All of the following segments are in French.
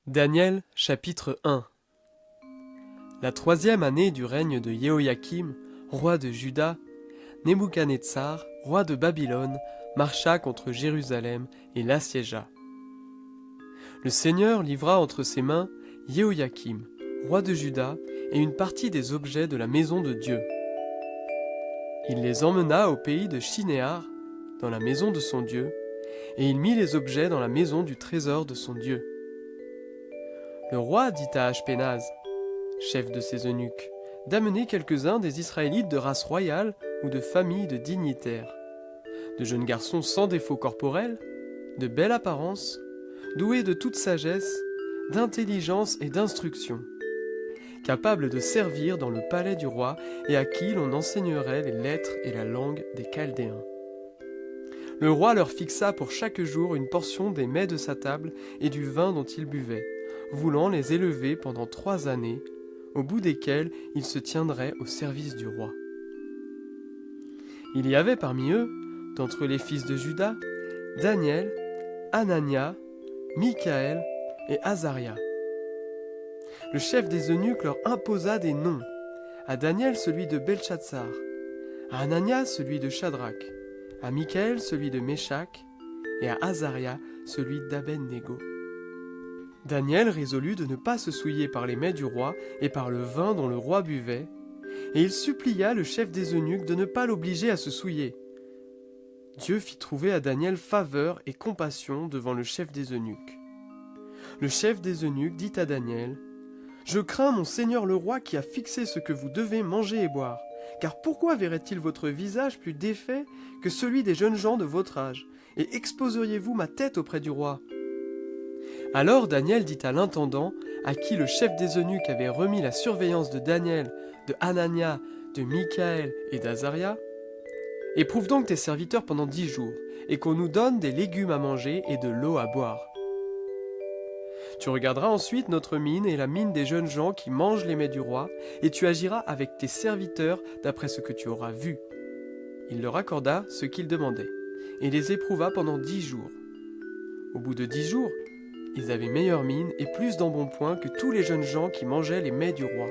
Daniel, chapitre 1. La troisième année du règne de Jéhoïakim, roi de Juda, Nebuchadnezzar, roi de Babylone, marcha contre Jérusalem et l'assiégea. Le Seigneur livra entre ses mains Jéhoïakim, roi de Juda, et une partie des objets de la maison de Dieu. Il les emmena au pays de Shinéar, dans la maison de son Dieu, et il mit les objets dans la maison du trésor de son Dieu. Le roi dit à Ashpenaz, chef de ses eunuques, d'amener quelques-uns des Israélites de race royale ou de famille de dignitaires, de jeunes garçons sans défaut corporel, de belle apparence, doués de toute sagesse, d'intelligence et d'instruction, capables de servir dans le palais du roi et à qui l'on enseignerait les lettres et la langue des Chaldéens. Le roi leur fixa pour chaque jour une portion des mets de sa table et du vin dont ils buvaient, voulant les élever pendant 3 années, au bout desquelles ils se tiendraient au service du roi. Il y avait parmi eux, d'entre les fils de Juda, Daniel, Anania, Michaël et Azaria. Le chef des eunuques leur imposa des noms, à Daniel celui de Belchatsar, à Anania celui de Shadrach, à Michaël celui de Méshach, et à Azaria celui d'Abed-Négo. Daniel résolut de ne pas se souiller par les mets du roi et par le vin dont le roi buvait, et il supplia le chef des eunuques de ne pas l'obliger à se souiller. Dieu fit trouver à Daniel faveur et compassion devant le chef des eunuques. Le chef des eunuques dit à Daniel, « Je crains mon seigneur le roi qui a fixé ce que vous devez manger et boire, car pourquoi verrait-il votre visage plus défait que celui des jeunes gens de votre âge, et exposeriez-vous ma tête auprès du roi ?» Alors Daniel dit à l'intendant, à qui le chef des eunuques avait remis la surveillance de Daniel, de Anania, de Michaël et d'Azaria, « Éprouve donc tes serviteurs pendant 10 jours, et qu'on nous donne des légumes à manger et de l'eau à boire. Tu regarderas ensuite notre mine et la mine des jeunes gens qui mangent les mets du roi, et tu agiras avec tes serviteurs d'après ce que tu auras vu. » Il leur accorda ce qu'ils demandaient, et les éprouva pendant 10 jours. Au bout de 10 jours, ils avaient meilleure mine et plus d'embonpoint que tous les jeunes gens qui mangeaient les mets du roi.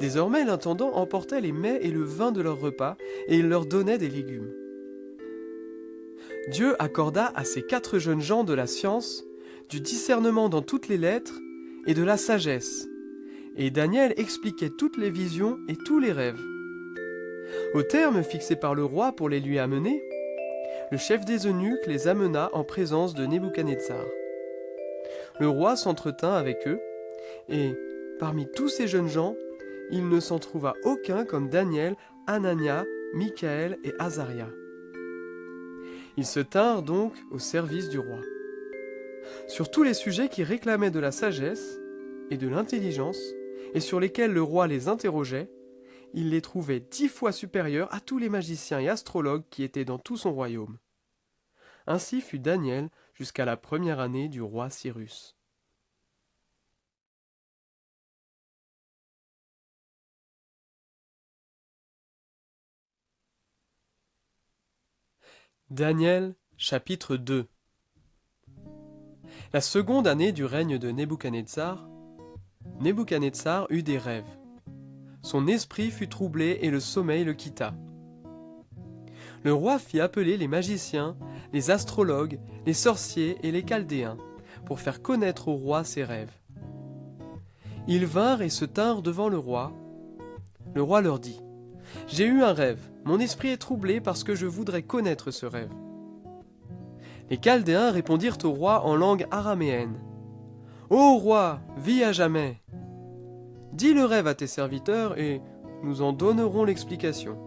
Désormais, l'intendant emportait les mets et le vin de leur repas, et il leur donnait des légumes. Dieu accorda à ces 4 jeunes gens de la science, du discernement dans toutes les lettres et de la sagesse, et Daniel expliquait toutes les visions et tous les rêves. Au terme fixé par le roi pour les lui amener, le chef des eunuques les amena en présence de Nebuchadnezzar. Le roi s'entretint avec eux, et, parmi tous ces jeunes gens, il ne s'en trouva aucun comme Daniel, Anania, Michaël et Azaria. Ils se tinrent donc au service du roi. Sur tous les sujets qui réclamaient de la sagesse et de l'intelligence, et sur lesquels le roi les interrogeait, il les trouvait 10 fois supérieurs à tous les magiciens et astrologues qui étaient dans tout son royaume. Ainsi fut Daniel jusqu'à la première année du roi Cyrus. Daniel, chapitre 2. La seconde année du règne de Nebuchadnezzar, Nebuchadnezzar eut des rêves. Son esprit fut troublé et le sommeil le quitta. Le roi fit appeler les magiciens, les astrologues, les sorciers et les Chaldéens, pour faire connaître au roi ses rêves. Ils vinrent et se tinrent devant le roi. Le roi leur dit, « J'ai eu un rêve, mon esprit est troublé parce que je voudrais connaître ce rêve. » Les Chaldéens répondirent au roi en langue araméenne, « Ô roi, vis à jamais! Dis le rêve à tes serviteurs et nous en donnerons l'explication. »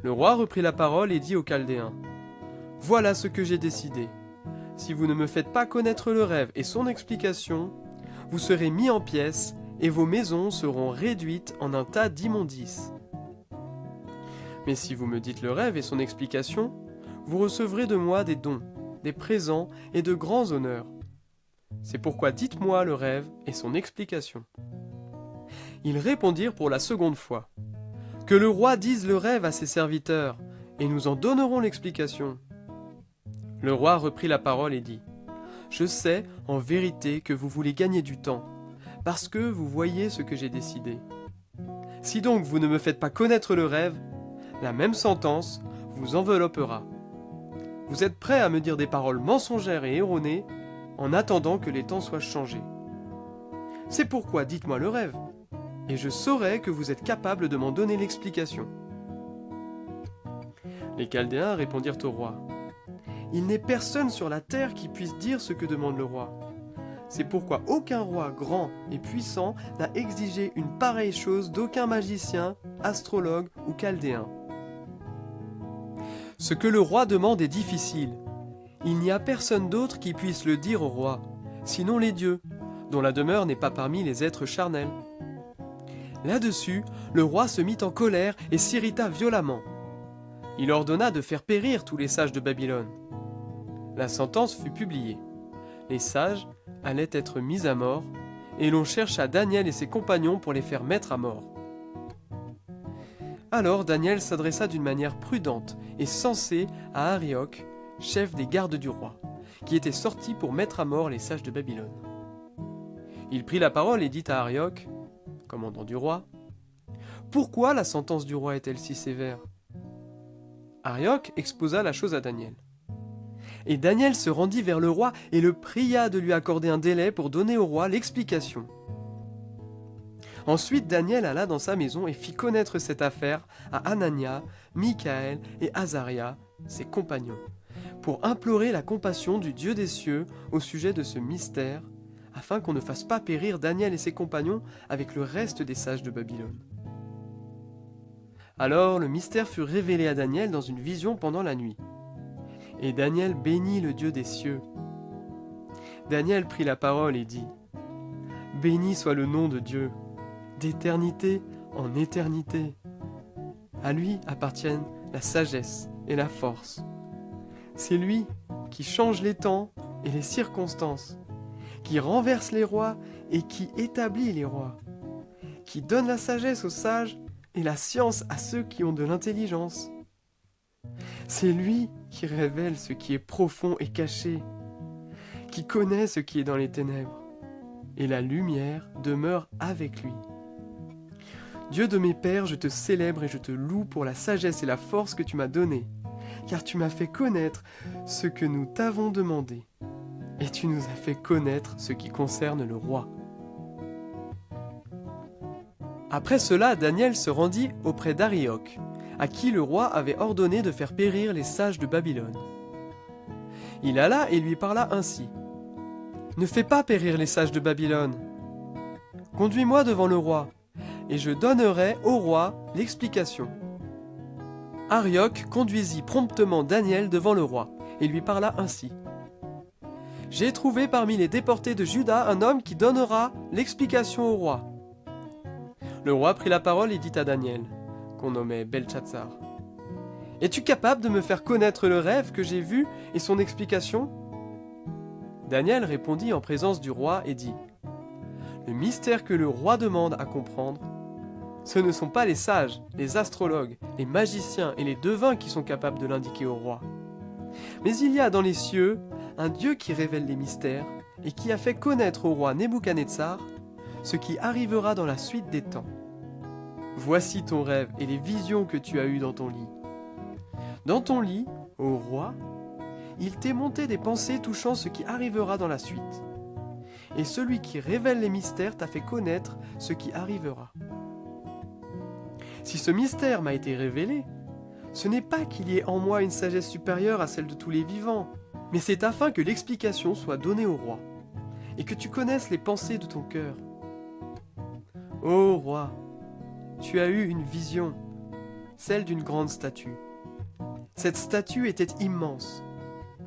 Le roi reprit la parole et dit aux Chaldéens, « Voilà ce que j'ai décidé. Si vous ne me faites pas connaître le rêve et son explication, vous serez mis en pièces et vos maisons seront réduites en un tas d'immondices. Mais si vous me dites le rêve et son explication, vous recevrez de moi des dons, des présents et de grands honneurs. C'est pourquoi dites-moi le rêve et son explication. » Ils répondirent pour la seconde fois, « Que le roi dise le rêve à ses serviteurs, et nous en donnerons l'explication. » Le roi reprit la parole et dit, je sais en vérité que vous voulez gagner du temps, parce que vous voyez ce que j'ai décidé. Si donc vous ne me faites pas connaître le rêve, la même sentence vous enveloppera. Vous êtes prêts à me dire des paroles mensongères et erronées en attendant que les temps soient changés. C'est pourquoi dites-moi le rêve, et je saurai que vous êtes capable de m'en donner l'explication. » Les Chaldéens répondirent au roi. « Il n'est personne sur la terre qui puisse dire ce que demande le roi. C'est pourquoi aucun roi grand et puissant n'a exigé une pareille chose d'aucun magicien, astrologue ou chaldéen. Ce que le roi demande est difficile. Il n'y a personne d'autre qui puisse le dire au roi, sinon les dieux, dont la demeure n'est pas parmi les êtres charnels. » Là-dessus, le roi se mit en colère et s'irrita violemment. Il ordonna de faire périr tous les sages de Babylone. La sentence fut publiée. Les sages allaient être mis à mort, et l'on chercha Daniel et ses compagnons pour les faire mettre à mort. Alors Daniel s'adressa d'une manière prudente et sensée à Arioc, chef des gardes du roi, qui était sorti pour mettre à mort les sages de Babylone. Il prit la parole et dit à Arioc, commandant du roi, « Pourquoi la sentence du roi est-elle si sévère ?» Arioc exposa la chose à Daniel. Et Daniel se rendit vers le roi et le pria de lui accorder un délai pour donner au roi l'explication. Ensuite Daniel alla dans sa maison et fit connaître cette affaire à Anania, Michaël et Azaria, ses compagnons, pour implorer la compassion du Dieu des cieux au sujet de ce mystère, afin qu'on ne fasse pas périr Daniel et ses compagnons avec le reste des sages de Babylone. Alors le mystère fut révélé à Daniel dans une vision pendant la nuit. Et Daniel bénit le Dieu des cieux. Daniel prit la parole et dit, « Béni soit le nom de Dieu, d'éternité en éternité. À lui appartiennent la sagesse et la force. C'est lui qui change les temps et les circonstances, qui renverse les rois et qui établit les rois, qui donne la sagesse aux sages et la science à ceux qui ont de l'intelligence. C'est lui qui révèle ce qui est profond et caché, qui connaît ce qui est dans les ténèbres, et la lumière demeure avec lui. Dieu de mes pères, je te célèbre et je te loue pour la sagesse et la force que tu m'as donnée, car tu m'as fait connaître ce que nous t'avons demandé, et tu nous as fait connaître ce qui concerne le roi. » Après cela, Daniel se rendit auprès d'Arioc, à qui le roi avait ordonné de faire périr les sages de Babylone. Il alla et lui parla ainsi. « Ne fais pas périr les sages de Babylone. Conduis-moi devant le roi, et je donnerai au roi l'explication. » Arioc conduisit promptement Daniel devant le roi, et lui parla ainsi. « J'ai trouvé parmi les déportés de Juda un homme qui donnera l'explication au roi. » Le roi prit la parole et dit à Daniel, qu'on nommait Belchatsar, « Es-tu capable de me faire connaître le rêve que j'ai vu et son explication ?» Daniel répondit en présence du roi et dit, « Le mystère que le roi demande à comprendre, ce ne sont pas les sages, les astrologues, les magiciens et les devins qui sont capables de l'indiquer au roi. Mais il y a dans les cieux un Dieu qui révèle les mystères et qui a fait connaître au roi Nebuchadnezzar ce qui arrivera dans la suite des temps. Voici ton rêve et les visions que tu as eues dans ton lit. Dans ton lit, ô roi, il t'est monté des pensées touchant ce qui arrivera dans la suite. Et celui qui révèle les mystères t'a fait connaître ce qui arrivera. Si ce mystère m'a été révélé, ce n'est pas qu'il y ait en moi une sagesse supérieure à celle de tous les vivants, mais c'est afin que l'explication soit donnée au roi, et que tu connaisses les pensées de ton cœur. Ô roi, tu as eu une vision, celle d'une grande statue. Cette statue était immense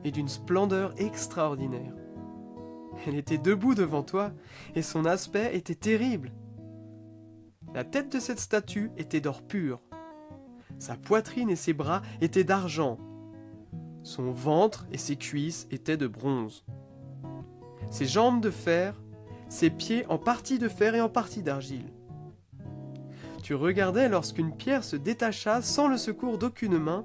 et d'une splendeur extraordinaire. Elle était debout devant toi et son aspect était terrible. La tête de cette statue était d'or pur. Sa poitrine et ses bras étaient d'argent. Son ventre et ses cuisses étaient de bronze. Ses jambes de fer, ses pieds en partie de fer et en partie d'argile. Tu regardais lorsqu'une pierre se détacha sans le secours d'aucune main,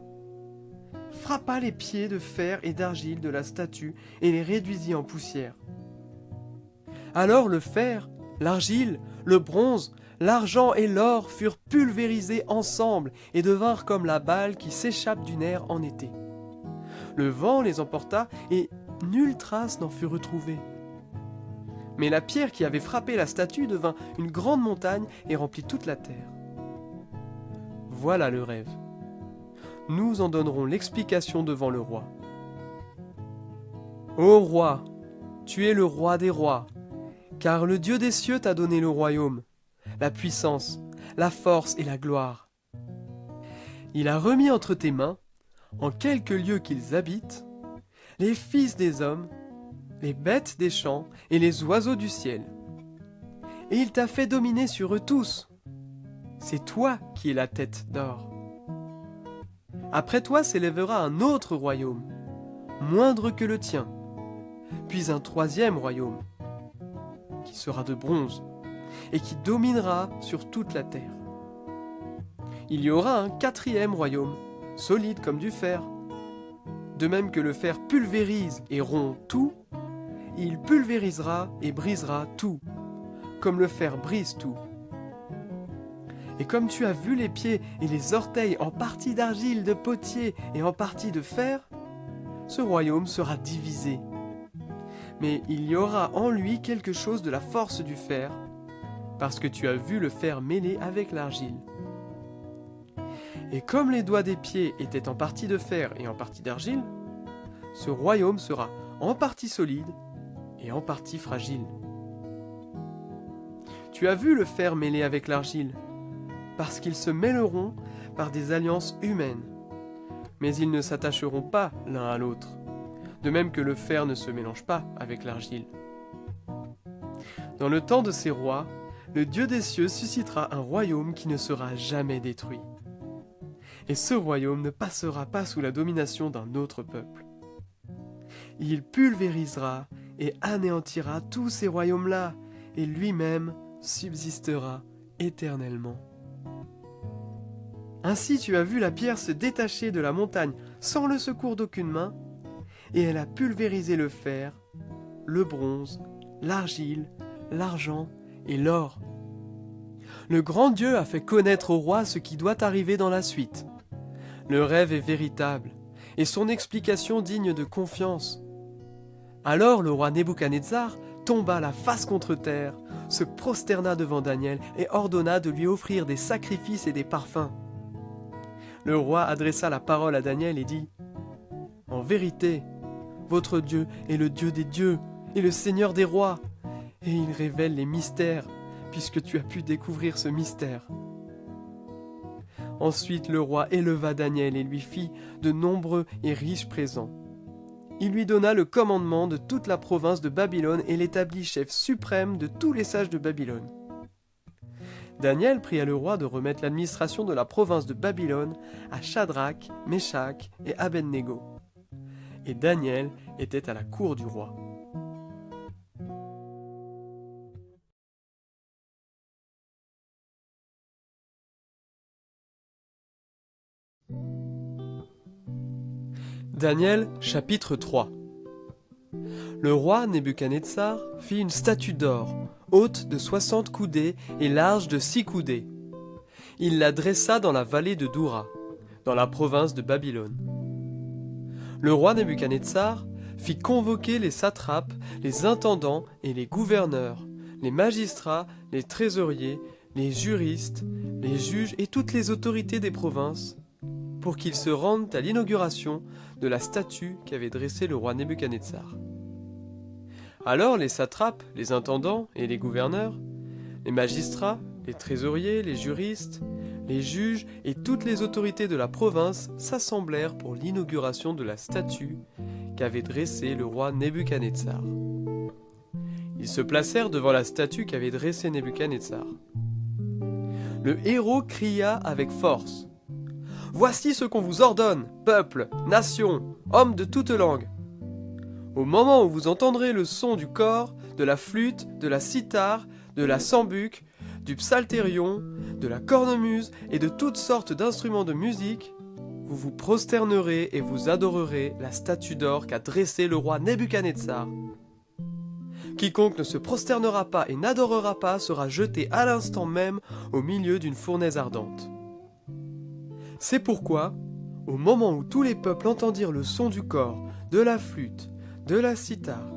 frappa les pieds de fer et d'argile de la statue et les réduisit en poussière. Alors le fer, l'argile, le bronze, l'argent et l'or furent pulvérisés ensemble et devinrent comme la balle qui s'échappe du nerf en été. Le vent les emporta et nulle trace n'en fut retrouvée. Mais la pierre qui avait frappé la statue devint une grande montagne et remplit toute la terre. Voilà le rêve. Nous en donnerons l'explication devant le roi. Ô roi, tu es le roi des rois, car le Dieu des cieux t'a donné le royaume, la puissance, la force et la gloire. Il a remis entre tes mains, en quelque lieu qu'ils habitent, les fils des hommes, les bêtes des champs et les oiseaux du ciel. Et il t'a fait dominer sur eux tous. C'est toi qui es la tête d'or. Après toi s'élèvera un autre royaume, moindre que le tien, puis un troisième royaume, qui sera de bronze, et qui dominera sur toute la terre. Il y aura un quatrième royaume, solide comme du fer. De même que le fer pulvérise et rompt tout, il pulvérisera et brisera tout, comme le fer brise tout. Et comme tu as vu les pieds et les orteils en partie d'argile de potier et en partie de fer, ce royaume sera divisé. Mais il y aura en lui quelque chose de la force du fer, parce que tu as vu le fer mêlé avec l'argile. Et comme les doigts des pieds étaient en partie de fer et en partie d'argile, ce royaume sera en partie solide et en partie fragile. Tu as vu le fer mêlé avec l'argile, parce qu'ils se mêleront par des alliances humaines, mais ils ne s'attacheront pas l'un à l'autre, de même que le fer ne se mélange pas avec l'argile. Dans le temps de ces rois, le Dieu des cieux suscitera un royaume qui ne sera jamais détruit. Et ce royaume ne passera pas sous la domination d'un autre peuple. Il pulvérisera et anéantira tous ces royaumes-là, et lui-même subsistera éternellement. Ainsi tu as vu la pierre se détacher de la montagne sans le secours d'aucune main, et elle a pulvérisé le fer, le bronze, l'argile, l'argent et l'or. Le grand Dieu a fait connaître au roi ce qui doit arriver dans la suite. Le rêve est véritable, et son explication digne de confiance. Alors le roi Nebuchadnezzar tomba la face contre terre, se prosterna devant Daniel et ordonna de lui offrir des sacrifices et des parfums. Le roi adressa la parole à Daniel et dit : « En vérité, votre Dieu est le Dieu des dieux et le Seigneur des rois, et il révèle les mystères, puisque tu as pu découvrir ce mystère. » Ensuite le roi éleva Daniel et lui fit de nombreux et riches présents. Il lui donna le commandement de toute la province de Babylone et l'établit chef suprême de tous les sages de Babylone. Daniel pria le roi de remettre l'administration de la province de Babylone à Shadrach, Meshach et Abednego. Et Daniel était à la cour du roi. Daniel chapitre 3. Le roi Nebuchadnezzar fit une statue d'or, haute de 60 coudées et large de 6 coudées. Il la dressa dans la vallée de Doura, dans la province de Babylone. Le roi Nebuchadnezzar fit convoquer les satrapes, les intendants et les gouverneurs, les magistrats, les trésoriers, les juristes, les juges et toutes les autorités des provinces, pour qu'ils se rendent à l'inauguration de la statue qu'avait dressée le roi Nebuchadnezzar. Alors les satrapes, les intendants et les gouverneurs, les magistrats, les trésoriers, les juristes, les juges et toutes les autorités de la province s'assemblèrent pour l'inauguration de la statue qu'avait dressée le roi Nebuchadnezzar. Ils se placèrent devant la statue qu'avait dressée Nebuchadnezzar. Le héros cria avec force : « Voici ce qu'on vous ordonne, peuple, nation, hommes de toute langue. Au moment où vous entendrez le son du cor, de la flûte, de la cithare, de la sambuc, du psalterion, de la cornemuse et de toutes sortes d'instruments de musique, vous vous prosternerez et vous adorerez la statue d'or qu'a dressée le roi Nebuchadnezzar. Quiconque ne se prosternera pas et n'adorera pas sera jeté à l'instant même au milieu d'une fournaise ardente. C'est pourquoi, au moment où tous les peuples entendirent le son du cor, de la flûte, de la cithare,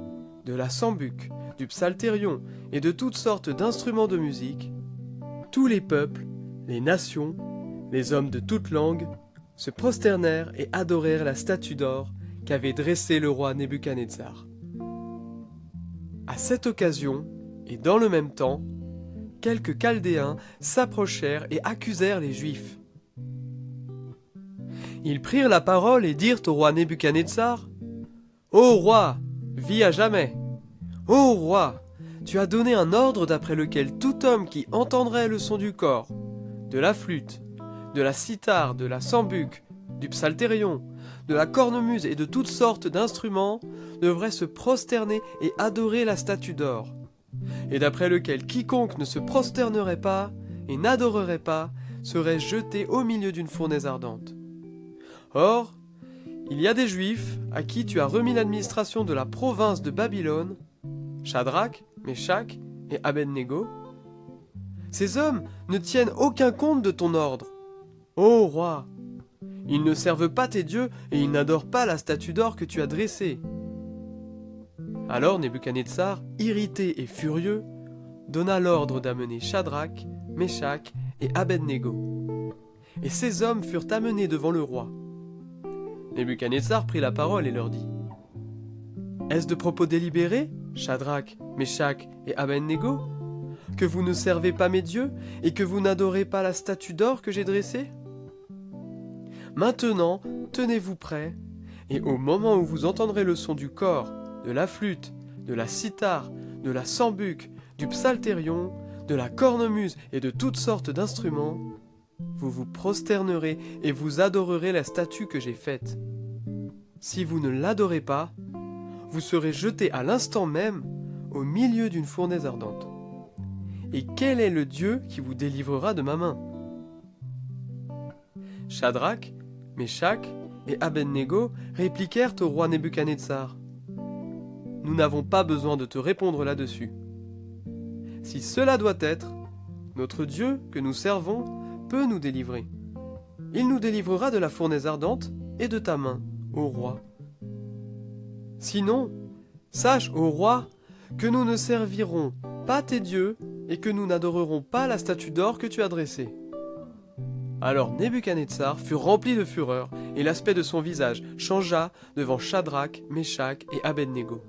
de la sambuc, du psalterion et de toutes sortes d'instruments de musique, tous les peuples, les nations, les hommes de toutes langues, se prosternèrent et adorèrent la statue d'or qu'avait dressée le roi Nebuchadnezzar. À cette occasion, et dans le même temps, quelques Chaldéens s'approchèrent et accusèrent les Juifs. Ils prirent la parole et dirent au roi Nebuchadnezzar : « Ô roi, vis à jamais ! Ô roi, tu as donné un ordre d'après lequel tout homme qui entendrait le son du cor, de la flûte, de la cithare, de la sambuc, du psalterion, de la cornemuse et de toutes sortes d'instruments devrait se prosterner et adorer la statue d'or, et d'après lequel quiconque ne se prosternerait pas et n'adorerait pas serait jeté au milieu d'une fournaise ardente. Or, il y a des Juifs à qui tu as remis l'administration de la province de Babylone, Shadrach, Meshach et Abednego. Ces hommes ne tiennent aucun compte de ton ordre. Ô roi, ils ne servent pas tes dieux et ils n'adorent pas la statue d'or que tu as dressée. » Alors Nebuchadnezzar, irrité et furieux, donna l'ordre d'amener Shadrach, Meshach et Abednego. Et ces hommes furent amenés devant le roi. Nebuchadnezzar prit la parole et leur dit : « Est-ce de propos délibérés, Shadrach, Meshach et Abednego, que vous ne servez pas mes dieux et que vous n'adorez pas la statue d'or que j'ai dressée ? Maintenant, tenez-vous prêts, et au moment où vous entendrez le son du cor, de la flûte, de la cithare, de la sambuc, du psalterion, de la cornemuse et de toutes sortes d'instruments, vous vous prosternerez et vous adorerez la statue que j'ai faite. Si vous ne l'adorez pas, vous serez jeté à l'instant même au milieu d'une fournaise ardente. Et quel est le Dieu qui vous délivrera de ma main ? » Shadrach, Meshach et Abednego répliquèrent au roi Nebuchadnezzar : « Nous n'avons pas besoin de te répondre là-dessus. Si cela doit être, notre Dieu que nous servons peut nous délivrer. Il nous délivrera de la fournaise ardente et de ta main, ô roi. Sinon, sache, ô roi, que nous ne servirons pas tes dieux et que nous n'adorerons pas la statue d'or que tu as dressée. » Alors Nebuchadnezzar fut rempli de fureur, et l'aspect de son visage changea devant Shadrach, Meshach et Abednego.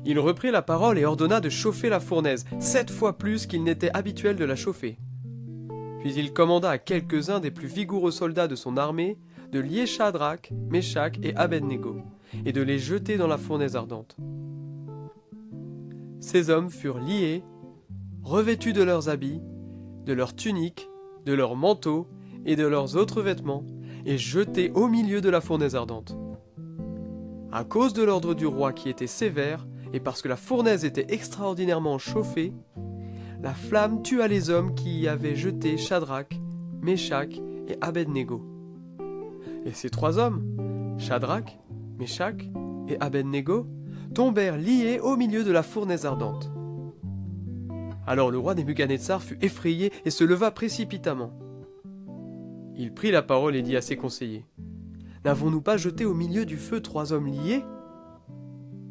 Il reprit la parole et ordonna de chauffer la fournaise, 7 fois plus qu'il n'était habituel de la chauffer. Puis il commanda à quelques-uns des plus vigoureux soldats de son armée de lier Shadrach, Meshach et Abednego, et de les jeter dans la fournaise ardente. Ces hommes furent liés, revêtus de leurs habits, de leurs tuniques, de leurs manteaux et de leurs autres vêtements, et jetés au milieu de la fournaise ardente. À cause de l'ordre du roi qui était sévère, et parce que la fournaise était extraordinairement chauffée, la flamme tua les hommes qui y avaient jeté Shadrach, Meshach et Abednego. Et ces 3 hommes, Shadrach, Meshach et Abednego, tombèrent liés au milieu de la fournaise ardente. Alors le roi Nebuchadnezzar fut effrayé et se leva précipitamment. Il prit la parole et dit à ses conseillers : « N'avons-nous pas jeté au milieu du feu 3 hommes liés ?»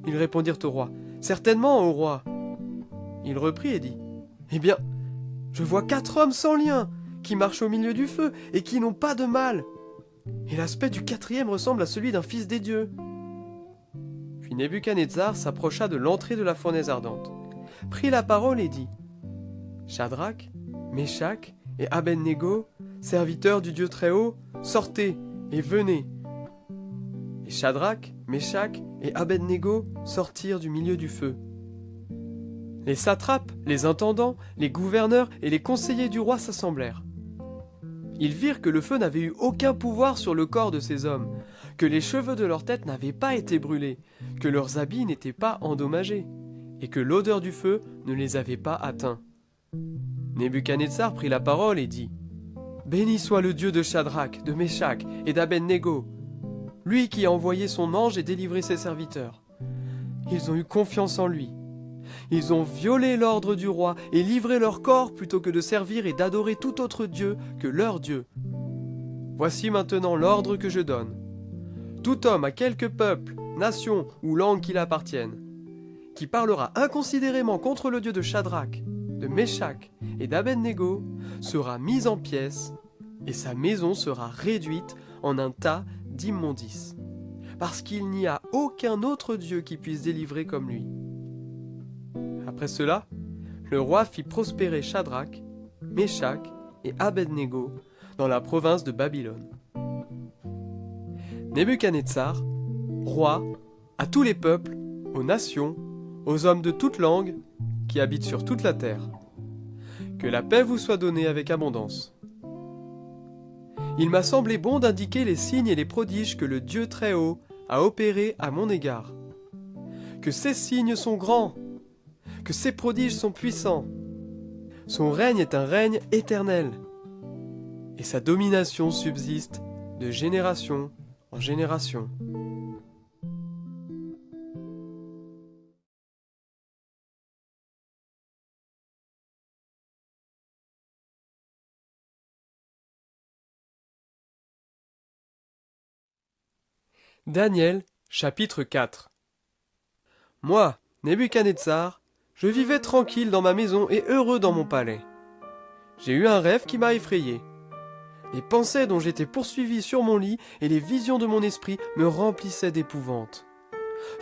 Ils répondirent au roi : « Certainement, ô roi. » Il reprit et dit : « Eh bien, je vois 4 hommes sans lien, qui marchent au milieu du feu et qui n'ont pas de mal. Et l'aspect du 4e ressemble à celui d'un fils des dieux. » Puis Nebuchadnezzar s'approcha de l'entrée de la fournaise ardente, prit la parole et dit : « Shadrach, Meshach et Abednego, serviteurs du Dieu Très-Haut, sortez et venez. » Et Shadrach, Meshach et Abednego sortirent du milieu du feu. Les satrapes, les intendants, les gouverneurs et les conseillers du roi s'assemblèrent. Ils virent que le feu n'avait eu aucun pouvoir sur le corps de ces hommes, que les cheveux de leur tête n'avaient pas été brûlés, que leurs habits n'étaient pas endommagés, et que l'odeur du feu ne les avait pas atteints. Nebuchadnezzar prit la parole et dit : béni soit le Dieu de Shadrach, de Meshach et d'Abed-Négo, lui qui a envoyé son ange et délivré ses serviteurs. Ils ont eu confiance en lui. Ils ont violé l'ordre du roi et livré leur corps plutôt que de servir et d'adorer tout autre Dieu que leur Dieu. Voici maintenant l'ordre que je donne. Tout homme à quelque peuple, nation ou langue qu'il appartienne, qui parlera inconsidérément contre le Dieu de Shadrach, de Meshach et d'Abed-Négo, sera mis en pièces et sa maison sera réduite en un tas d'immondices, parce qu'il n'y a aucun autre Dieu qui puisse délivrer comme lui. Après cela, le roi fit prospérer Shadrach, Meshach et Abed-Négo dans la province de Babylone. Nebuchadnezzar, roi, à tous les peuples, aux nations, aux hommes de toute langue qui habitent sur toute la terre. Que la paix vous soit donnée avec abondance. Il m'a semblé bon d'indiquer les signes et les prodiges que le Dieu Très-Haut a opérés à mon égard. Que ces signes sont grands, que ces prodiges sont puissants. Son règne est un règne éternel, et sa domination subsiste de génération en génération. Daniel, chapitre 4. Moi, Nebuchadnezzar, je vivais tranquille dans ma maison et heureux dans mon palais. J'ai eu un rêve qui m'a effrayé. Les pensées dont j'étais poursuivi sur mon lit et les visions de mon esprit me remplissaient d'épouvante.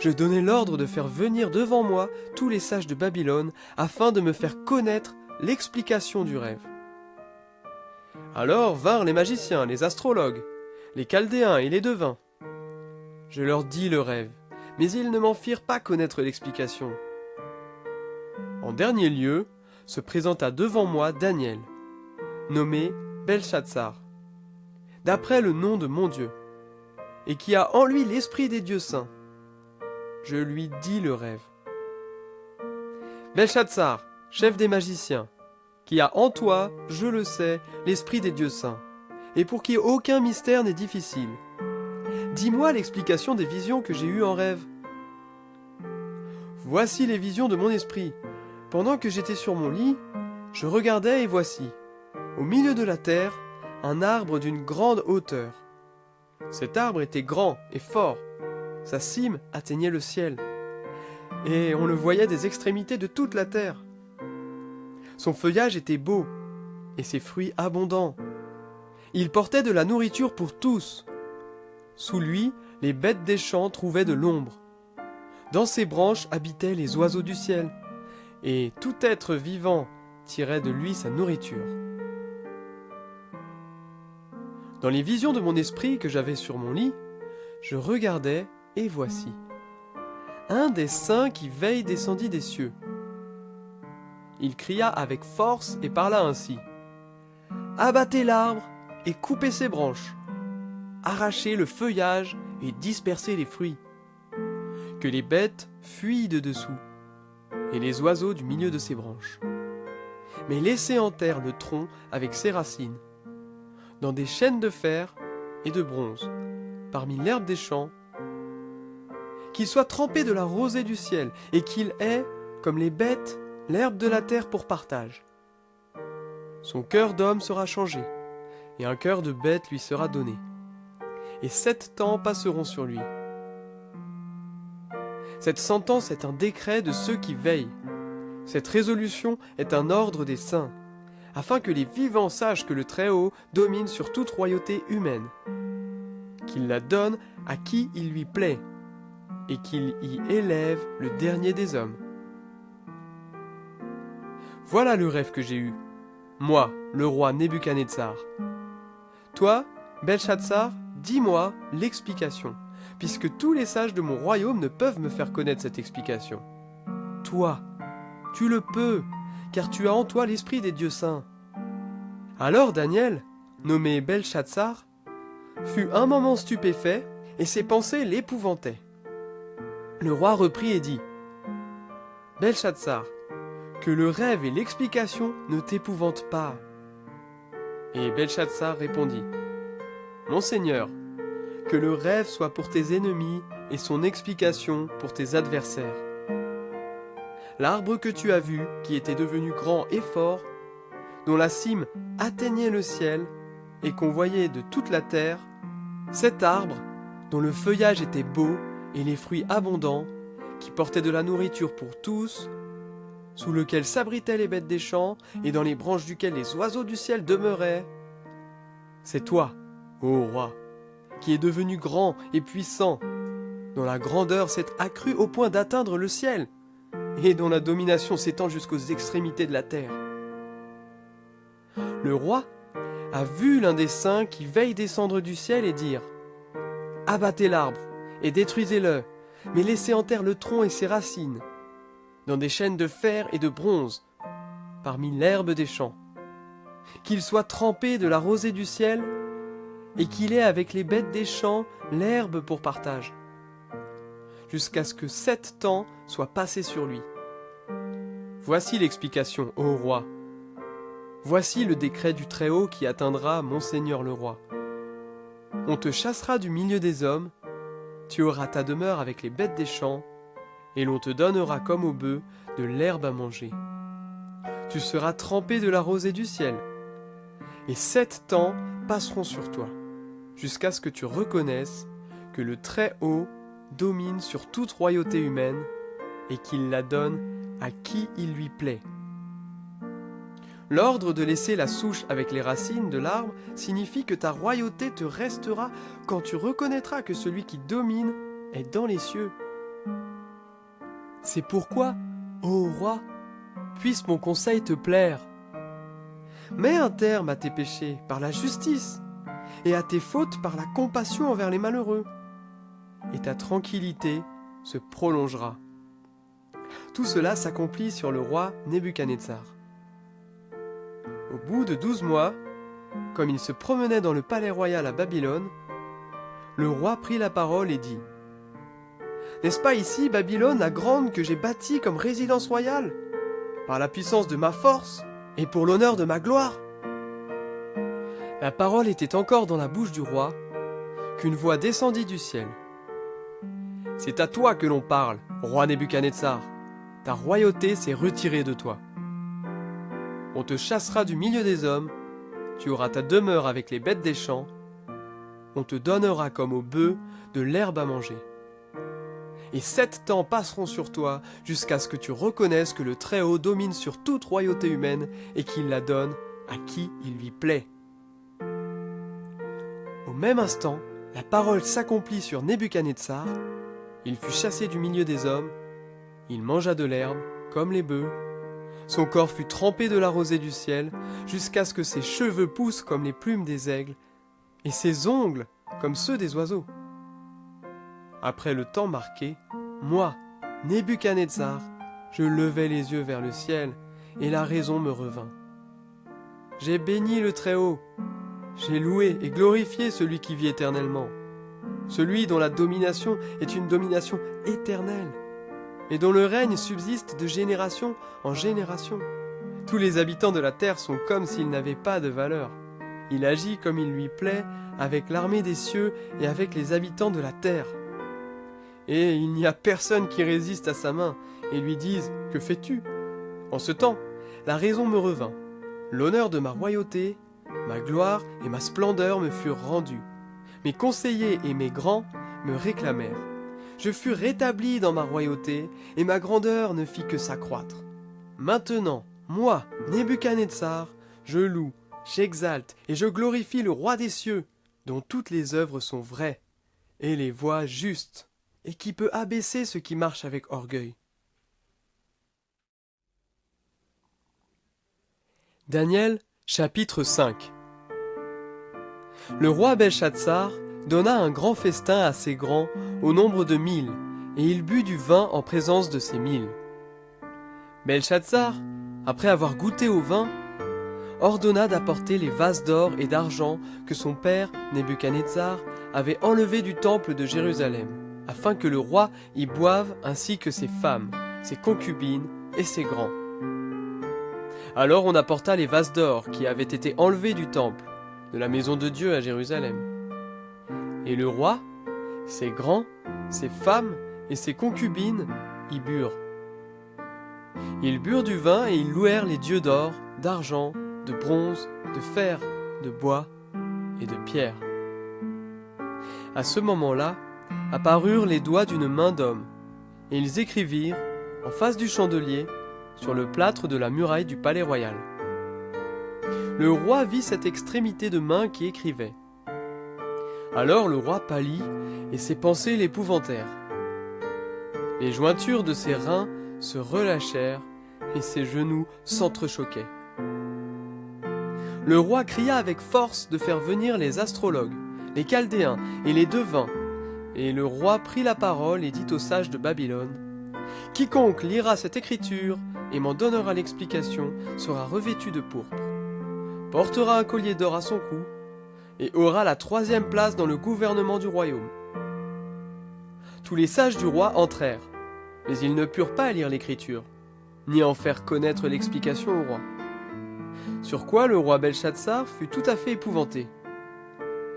Je donnai l'ordre de faire venir devant moi tous les sages de Babylone afin de me faire connaître l'explication du rêve. Alors vinrent les magiciens, les astrologues, les chaldéens et les devins. Je leur dis le rêve, mais ils ne m'en firent pas connaître l'explication. En dernier lieu, se présenta devant moi Daniel, nommé Belchatsar, d'après le nom de mon Dieu, et qui a en lui l'esprit des dieux saints. Je lui dis le rêve. Belchatsar, chef des magiciens, qui a en toi, je le sais, l'esprit des dieux saints, et pour qui aucun mystère n'est difficile. Dis-moi l'explication des visions que j'ai eues en rêve. Voici les visions de mon esprit. Pendant que j'étais sur mon lit, je regardais et voici, au milieu de la terre, un arbre d'une grande hauteur. Cet arbre était grand et fort. Sa cime atteignait le ciel. Et on le voyait des extrémités de toute la terre. Son feuillage était beau et ses fruits abondants. Il portait de la nourriture pour tous. Sous lui, les bêtes des champs trouvaient de l'ombre. Dans ses branches habitaient les oiseaux du ciel, et tout être vivant tirait de lui sa nourriture. Dans les visions de mon esprit que j'avais sur mon lit, je regardais, et voici. Un des saints qui veille descendit des cieux. Il cria avec force et parla ainsi. « Abattez l'arbre et coupez ses branches. Arrachez le feuillage et dispersez les fruits. Que les bêtes fuient de dessous, et les oiseaux du milieu de ses branches. Mais laissez en terre le tronc avec ses racines, dans des chaînes de fer et de bronze, parmi l'herbe des champs, qu'il soit trempé de la rosée du ciel, et qu'il ait, comme les bêtes, l'herbe de la terre pour partage. Son cœur d'homme sera changé, et un cœur de bête lui sera donné. Et 7 temps passeront sur lui. Cette sentence est un décret de ceux qui veillent. Cette résolution est un ordre des saints, afin que les vivants sachent que le Très-Haut domine sur toute royauté humaine, qu'il la donne à qui il lui plaît, et qu'il y élève le dernier des hommes. Voilà le rêve que j'ai eu, moi, le roi Nebuchadnezzar. Toi, Belchatsar, dis-moi l'explication, puisque tous les sages de mon royaume ne peuvent me faire connaître cette explication. Toi, tu le peux, car tu as en toi l'esprit des dieux saints. Alors Daniel, nommé Belchatsar, fut un moment stupéfait, et ses pensées l'épouvantaient. Le roi reprit et dit, « Belchatsar, que le rêve et l'explication ne t'épouvantent pas. Et Belchatsar répondit, « Mon Seigneur, que le rêve soit pour tes ennemis et son explication pour tes adversaires. L'arbre que tu as vu, qui était devenu grand et fort, dont la cime atteignait le ciel et qu'on voyait de toute la terre, cet arbre, dont le feuillage était beau et les fruits abondants, qui portait de la nourriture pour tous, sous lequel s'abritaient les bêtes des champs et dans les branches duquel les oiseaux du ciel demeuraient, c'est toi, ô roi, qui es devenu grand et puissant, dont la grandeur s'est accrue au point d'atteindre le ciel, et dont la domination s'étend jusqu'aux extrémités de la terre. Le roi a vu l'un des saints qui veille descendre du ciel et dire « Abattez l'arbre et détruisez-le, mais laissez en terre le tronc et ses racines, dans des chaînes de fer et de bronze, parmi l'herbe des champs. Qu'il soit trempé de la rosée du ciel, et qu'il ait avec les bêtes des champs l'herbe pour partage, jusqu'à ce que 7 temps soient passés sur lui. Voici l'explication, ô roi. Voici le décret du Très-Haut qui atteindra mon Seigneur le roi. On te chassera du milieu des hommes, tu auras ta demeure avec les bêtes des champs, et l'on te donnera comme au bœuf de l'herbe à manger. Tu seras trempé de la rosée du ciel, et 7 temps passeront sur toi, jusqu'à ce que tu reconnaisses que le Très-Haut domine sur toute royauté humaine, et qu'il la donne à qui il lui plaît. L'ordre de laisser la souche avec les racines de l'arbre signifie que ta royauté te restera quand tu reconnaîtras que celui qui domine est dans les cieux. C'est pourquoi, ô roi, puisse mon conseil te plaire. Mets un terme à tes péchés par la justice, et à tes fautes par la compassion envers les malheureux, et ta tranquillité se prolongera. Tout cela s'accomplit sur le roi Nebuchadnezzar. Au bout de 12 mois, comme il se promenait dans le palais royal à Babylone, le roi prit la parole et dit « N'est-ce pas ici Babylone la grande que j'ai bâtie comme résidence royale, par la puissance de ma force et pour l'honneur de ma gloire ?» La parole était encore dans la bouche du roi, qu'une voix descendit du ciel. « C'est à toi que l'on parle, roi Nebuchadnezzar, ta royauté s'est retirée de toi. On te chassera du milieu des hommes, tu auras ta demeure avec les bêtes des champs, on te donnera comme au bœuf de l'herbe à manger. Et 7 temps passeront sur toi jusqu'à ce que tu reconnaisses que le Très-Haut domine sur toute royauté humaine et qu'il la donne à qui il lui plaît. » Au même instant, la parole s'accomplit sur Nebuchadnezzar, il fut chassé du milieu des hommes, il mangea de l'herbe comme les bœufs, son corps fut trempé de la rosée du ciel, jusqu'à ce que ses cheveux poussent comme les plumes des aigles, et ses ongles comme ceux des oiseaux. Après le temps marqué, moi, Nebuchadnezzar, je levai les yeux vers le ciel, et la raison me revint. J'ai béni le Très-Haut, j'ai loué et glorifié celui qui vit éternellement, celui dont la domination est une domination éternelle, et dont le règne subsiste de génération en génération. Tous les habitants de la terre sont comme s'ils n'avaient pas de valeur. Il agit comme il lui plaît avec l'armée des cieux et avec les habitants de la terre. Et il n'y a personne qui résiste à sa main et lui dise « Que fais-tu » En ce temps, la raison me revint. L'honneur de ma royauté, ma gloire et ma splendeur me furent rendus. Mes conseillers et mes grands me réclamèrent. Je fus rétabli dans ma royauté, et ma grandeur ne fit que s'accroître. Maintenant, moi, Nebuchadnezzar, je loue, j'exalte et je glorifie le roi des cieux, dont toutes les œuvres sont vraies, et les voies justes, et qui peut abaisser ceux qui marchent avec orgueil. Daniel, chapitre 5. Le roi Belchatsar donna un grand festin assez grand, au nombre de 1000, et il but du vin en présence de ces 1000. Belchatsar, après avoir goûté au vin, ordonna d'apporter les vases d'or et d'argent que son père, Nebuchadnezzar, avait enlevés du temple de Jérusalem, afin que le roi y boive ainsi que ses femmes, ses concubines et ses grands. Alors on apporta les vases d'or qui avaient été enlevés du temple, de la maison de Dieu à Jérusalem. Et le roi, ses grands, ses femmes et ses concubines y burent. Ils burent du vin et ils louèrent les dieux d'or, d'argent, de bronze, de fer, de bois et de pierre. À ce moment-là, apparurent les doigts d'une main d'homme, et ils écrivirent, en face du chandelier, sur le plâtre de la muraille du palais royal. Le roi vit cette extrémité de main qui écrivait. Alors le roi pâlit, et ses pensées l'épouvantèrent. Les jointures de ses reins se relâchèrent, et ses genoux s'entrechoquaient. Le roi cria avec force de faire venir les astrologues, les Chaldéens et les devins, et le roi prit la parole et dit aux sages de Babylone, « Quiconque lira cette écriture et m'en donnera l'explication sera revêtu de pourpre, portera un collier d'or à son cou, et aura la 3e place dans le gouvernement du royaume. » Tous les sages du roi entrèrent, mais ils ne purent pas lire l'écriture, ni en faire connaître l'explication au roi. Sur quoi le roi Belchatsar fut tout à fait épouvanté.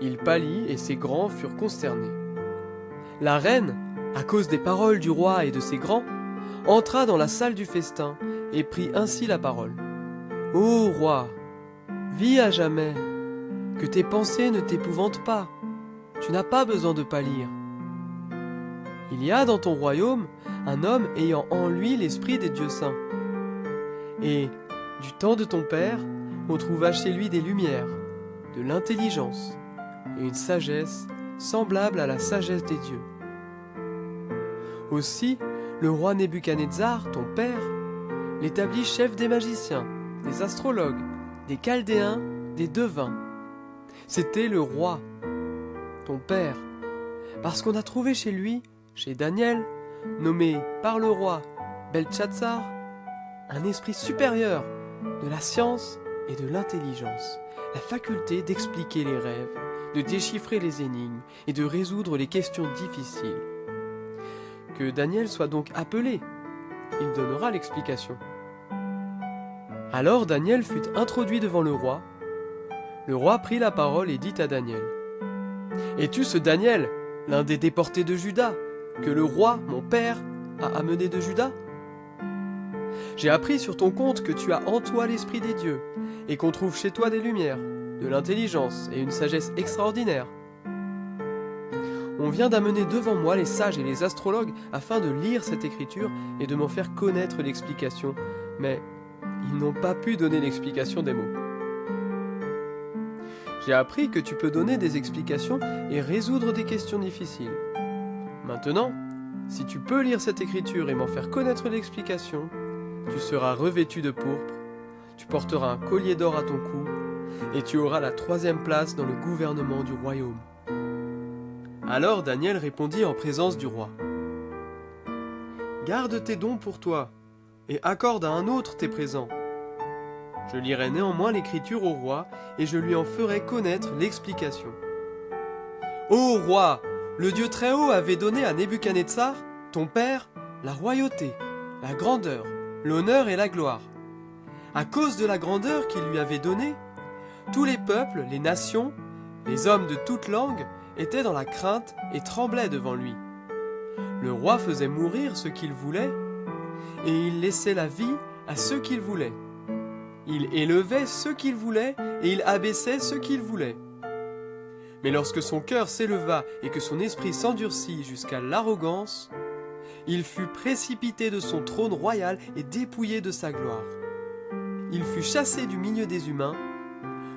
Il pâlit et ses grands furent consternés. La reine, à cause des paroles du roi et de ses grands, entra dans la salle du festin et prit ainsi la parole. « Ô roi, vis à jamais, que tes pensées ne t'épouvantent pas, tu n'as pas besoin de pâlir. Il y a dans ton royaume un homme ayant en lui l'esprit des dieux saints. Et, du temps de ton père, on trouva chez lui des lumières, de l'intelligence et une sagesse semblable à la sagesse des dieux. Aussi, le roi Nebuchadnezzar, ton père, l'établit chef des magiciens, des astrologues, des Chaldéens, des devins. C'était le roi, ton père, parce qu'on a trouvé chez lui, chez Daniel, nommé par le roi Belchatsar, un esprit supérieur de la science et de l'intelligence, la faculté d'expliquer les rêves, de déchiffrer les énigmes et de résoudre les questions difficiles. Que Daniel soit donc appelé, il donnera l'explication. Alors Daniel fut introduit devant le roi. Le roi prit la parole et dit à Daniel, « Es-tu ce Daniel, l'un des déportés de Juda, que le roi, mon père, a amené de Juda ? J'ai appris sur ton compte que tu as en toi l'esprit des dieux, et qu'on trouve chez toi des lumières, de l'intelligence et une sagesse extraordinaire. On vient d'amener devant moi les sages et les astrologues afin de lire cette écriture et de m'en faire connaître l'explication, mais ils n'ont pas pu donner l'explication des mots. J'ai appris que tu peux donner des explications et résoudre des questions difficiles. Maintenant, si tu peux lire cette écriture et m'en faire connaître l'explication, tu seras revêtu de pourpre, tu porteras un collier d'or à ton cou, et tu auras la 3e place dans le gouvernement du royaume. » Alors Daniel répondit en présence du roi. « Garde tes dons pour toi, et accorde à un autre tes présents. Je lirai néanmoins l'écriture au roi, et je lui en ferai connaître l'explication. Ô roi, le Dieu Très-Haut avait donné à Nebuchadnezzar, ton père, la royauté, la grandeur, l'honneur et la gloire. À cause de la grandeur qu'il lui avait donnée, tous les peuples, les nations, les hommes de toutes langues étaient dans la crainte et tremblaient devant lui. Le roi faisait mourir ceux qu'il voulait, et il laissait la vie à ceux qu'il voulait. Il élevait ceux qu'il voulait, et il abaissait ceux qu'il voulait. Mais lorsque son cœur s'éleva et que son esprit s'endurcit jusqu'à l'arrogance, il fut précipité de son trône royal et dépouillé de sa gloire. Il fut chassé du milieu des humains,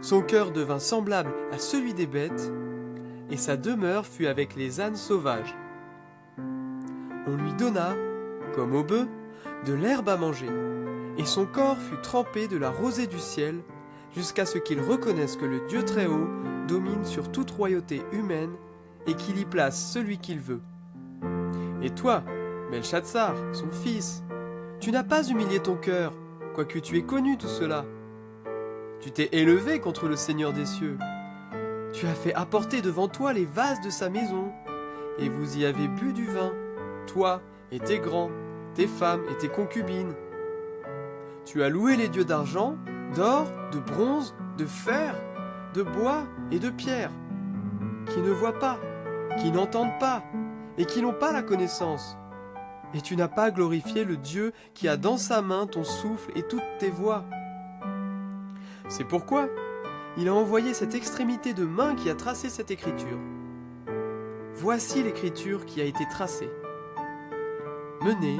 son cœur devint semblable à celui des bêtes, et sa demeure fut avec les ânes sauvages. On lui donna, comme au bœuf, de l'herbe à manger, et son corps fut trempé de la rosée du ciel, jusqu'à ce qu'il reconnaisse que le Dieu Très-Haut domine sur toute royauté humaine, et qu'il y place celui qu'il veut. Et toi, Belchatsar, son fils, tu n'as pas humilié ton cœur, quoique tu aies connu tout cela. Tu t'es élevé contre le Seigneur des cieux. Tu as fait apporter devant toi les vases de sa maison, et vous y avez bu du vin, toi et tes grands, tes femmes et tes concubines. Tu as loué les dieux d'argent, d'or, de bronze, de fer, de bois et de pierre, qui ne voient pas, qui n'entendent pas, et qui n'ont pas la connaissance. Et tu n'as pas glorifié le Dieu qui a dans sa main ton souffle et toutes tes voies. C'est pourquoi il a envoyé cette extrémité de main qui a tracé cette écriture. Voici l'écriture qui a été tracée. Menez,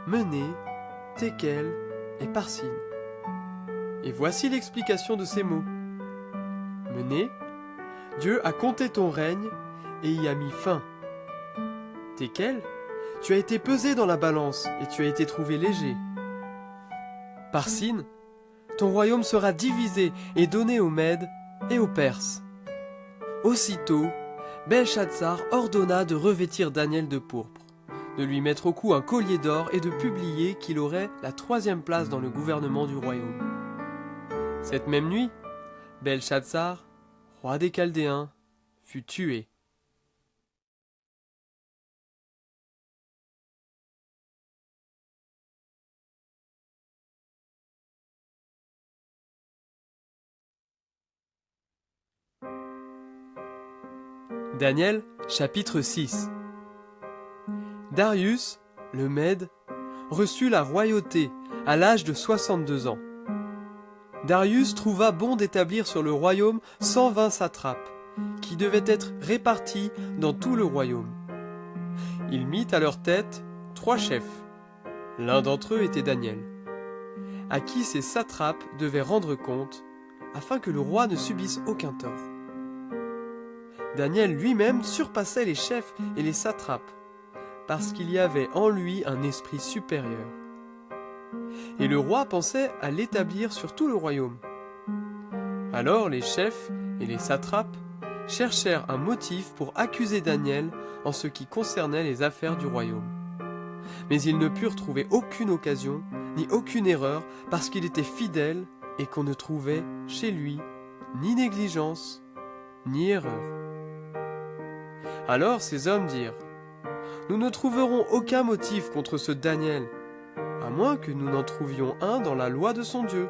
menez, Tékel et Parsin. Et voici l'explication de ces mots. Menez, Dieu a compté ton règne et y a mis fin. Tékel, tu as été pesé dans la balance et tu as été trouvé léger. Parsin, ton royaume sera divisé et donné aux Mèdes et aux Perses. Aussitôt, Belshazzar ordonna de revêtir Daniel de pourpre, de lui mettre au cou un collier d'or et de publier qu'il aurait la 3e place dans le gouvernement du royaume. Cette même nuit, Belshazzar, roi des Chaldéens, fut tué. Daniel, chapitre 6. Darius, le Mède, reçut la royauté à l'âge de 62 ans. Darius trouva bon d'établir sur le royaume 120 satrapes, qui devaient être répartis dans tout le royaume. Il mit à leur tête 3 chefs. L'un d'entre eux était Daniel, à qui ces satrapes devaient rendre compte, afin que le roi ne subisse aucun tort. Daniel lui-même surpassait les chefs et les satrapes, parce qu'il y avait en lui un esprit supérieur. Et le roi pensait à l'établir sur tout le royaume. Alors les chefs et les satrapes cherchèrent un motif pour accuser Daniel en ce qui concernait les affaires du royaume. Mais ils ne purent trouver aucune occasion, ni aucune erreur, parce qu'il était fidèle et qu'on ne trouvait chez lui ni négligence, ni erreur. Alors ces hommes dirent : « Nous ne trouverons aucun motif contre ce Daniel, à moins que nous n'en trouvions un dans la loi de son Dieu. »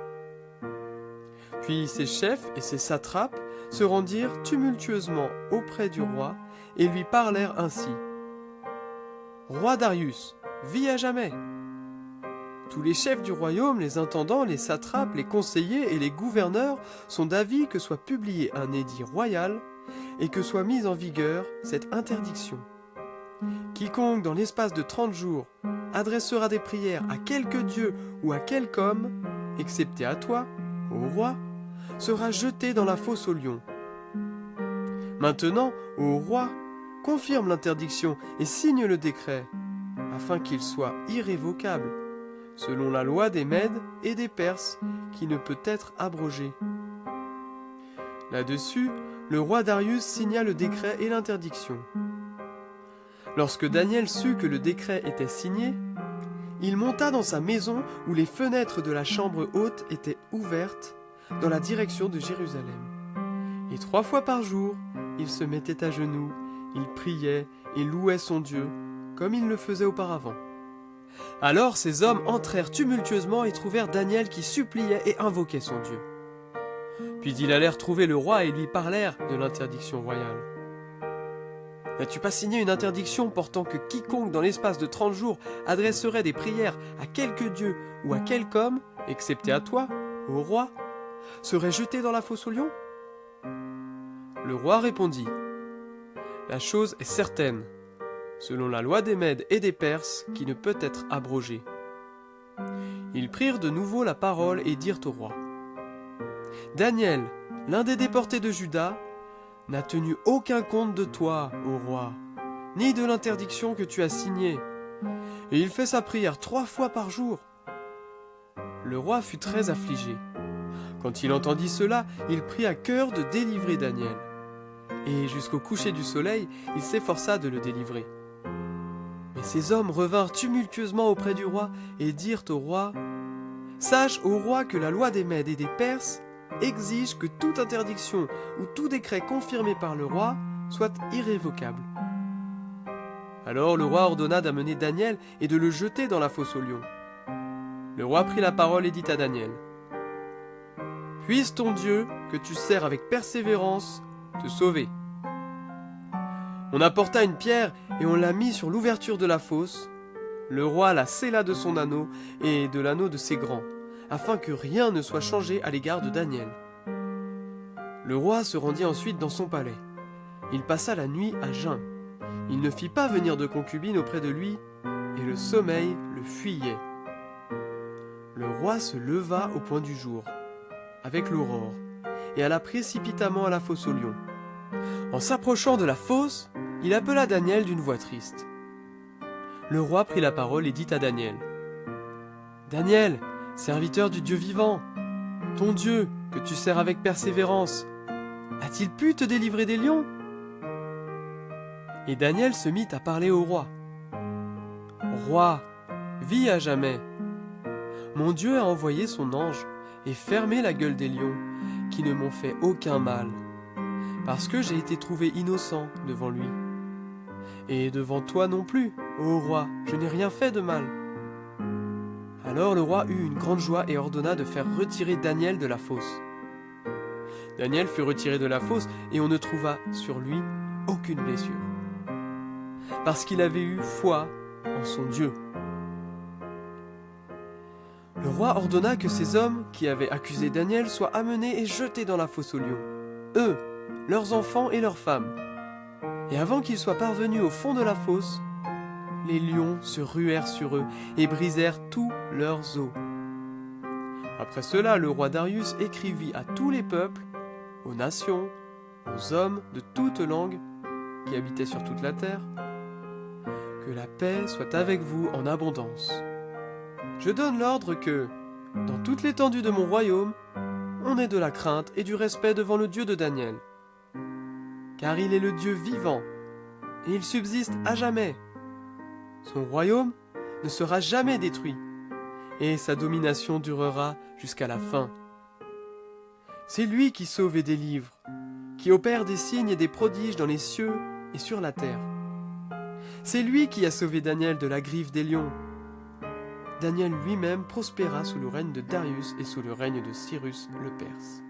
Puis ses chefs et ses satrapes se rendirent tumultueusement auprès du roi et lui parlèrent ainsi : « Roi Darius, vis à jamais ! Tous les chefs du royaume, les intendants, les satrapes, les conseillers et les gouverneurs sont d'avis que soit publié un édit royal et que soit mise en vigueur cette interdiction. Quiconque dans l'espace de 30 jours adressera des prières à quelque dieu ou à quelque homme, excepté à toi, ô roi, sera jeté dans la fosse aux lions. Maintenant, ô roi, confirme l'interdiction et signe le décret, afin qu'il soit irrévocable, selon la loi des Mèdes et des Perses, qui ne peut être abrogée. » Là-dessus, le roi Darius signa le décret et l'interdiction. Lorsque Daniel sut que le décret était signé, il monta dans sa maison où les fenêtres de la chambre haute étaient ouvertes dans la direction de Jérusalem. Et 3 fois par jour, il se mettait à genoux, il priait et louait son Dieu, comme il le faisait auparavant. Alors ces hommes entrèrent tumultueusement et trouvèrent Daniel qui suppliait et invoquait son Dieu. Puis ils allèrent trouver le roi et lui parlèrent de l'interdiction royale. « N'as-tu pas signé une interdiction portant que quiconque dans l'espace de 30 jours adresserait des prières à quelque dieu ou à quelque homme, excepté à toi, ô roi, serait jeté dans la fosse aux lions ?» Le roi répondit : « La chose est certaine, selon la loi des Mèdes et des Perses, qui ne peut être abrogée. » Ils prirent de nouveau la parole et dirent au roi : « Daniel, l'un des déportés de Juda, n'a tenu aucun compte de toi, ô roi, ni de l'interdiction que tu as signée, et il fait sa prière 3 fois par jour. » Le roi fut très affligé. Quand il entendit cela, il prit à cœur de délivrer Daniel. Et jusqu'au coucher du soleil, il s'efforça de le délivrer. Mais ces hommes revinrent tumultueusement auprès du roi et dirent au roi : « Sache, ô roi, que la loi des Mèdes et des Perses exige que toute interdiction ou tout décret confirmé par le roi soit irrévocable. » Alors le roi ordonna d'amener Daniel et de le jeter dans la fosse aux lions. le roi prit la parole et dit à Daniel : « Puisse ton Dieu, que tu sers avec persévérance, te sauver. » On apporta une pierre et on la mit sur l'ouverture de la fosse. Le roi la scella de son anneau et de l'anneau de ses grands, afin que rien ne soit changé à l'égard de Daniel. Le roi se rendit ensuite dans son palais. Il passa la nuit à jeun. Il ne fit pas venir de concubine auprès de lui, et le sommeil le fuyait. Le roi se leva au point du jour, avec l'aurore, et alla précipitamment à la fosse aux lions. En s'approchant de la fosse, il appela Daniel d'une voix triste. Le roi prit la parole et dit à Daniel : « Daniel, serviteur du Dieu vivant, ton Dieu, que tu sers avec persévérance, a-t-il pu te délivrer des lions ?» Et Daniel se mit à parler au roi. « Roi, vis à jamais. Mon Dieu a envoyé son ange et fermé la gueule des lions, qui ne m'ont fait aucun mal, parce que j'ai été trouvé innocent devant lui. Et devant toi non plus, ô roi, je n'ai rien fait de mal. » Alors le roi eut une grande joie et ordonna de faire retirer Daniel de la fosse. Daniel fut retiré de la fosse et on ne trouva sur lui aucune blessure, parce qu'il avait eu foi en son Dieu. Le roi ordonna que ces hommes qui avaient accusé Daniel soient amenés et jetés dans la fosse aux lions, eux, leurs enfants et leurs femmes. Et avant qu'ils soient parvenus au fond de la fosse, les lions se ruèrent sur eux et brisèrent tous leurs os. Après cela, le roi Darius écrivit à tous les peuples, aux nations, aux hommes de toute langue qui habitaient sur toute la terre, que la paix soit avec vous en abondance. Je donne l'ordre que, dans toute l'étendue de mon royaume, on ait de la crainte et du respect devant le Dieu de Daniel. Car il est le Dieu vivant, et il subsiste à jamais. Son royaume ne sera jamais détruit, et sa domination durera jusqu'à la fin. C'est lui qui sauve et délivre, qui opère des signes et des prodiges dans les cieux et sur la terre. C'est lui qui a sauvé Daniel de la griffe des lions. Daniel lui-même prospéra sous le règne de Darius et sous le règne de Cyrus le Perse.